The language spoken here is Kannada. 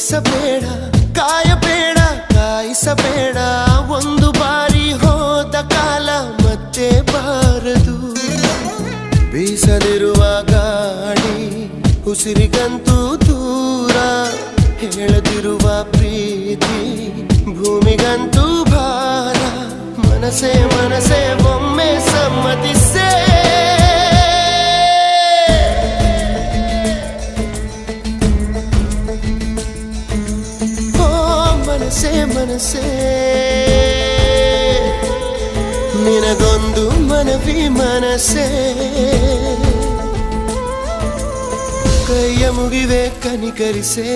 ಬಯಸಬೇಡ ಕಾಯಬೇಡ ಕಾಯಿಸಬೇಡ ಒಂದು ಬಾರಿ ಹೋದ ಕಾಲ ಮತ್ತೆ ಬಾರದು ಬೀಸದಿರುವ ಗಾಳಿ ಉಸಿರಿಗಂತೂ ದೂರ ಹೇಳದಿರುವ ಪ್ರೀತಿ ಭೂಮಿಗಂತೂ ಭಾರ ಮನಸೇ ಮನಸೇ ಒಮ್ಮೆ ಸಮ್ಮತಿಸೇ ಮನಸೇ ಮನಸೇ ನಿನಗೊಂದು ಮನವಿ ಮನಸೇ ಕೈಯ ಮುಗಿವೆ ಕನಿಕರಿಸೇ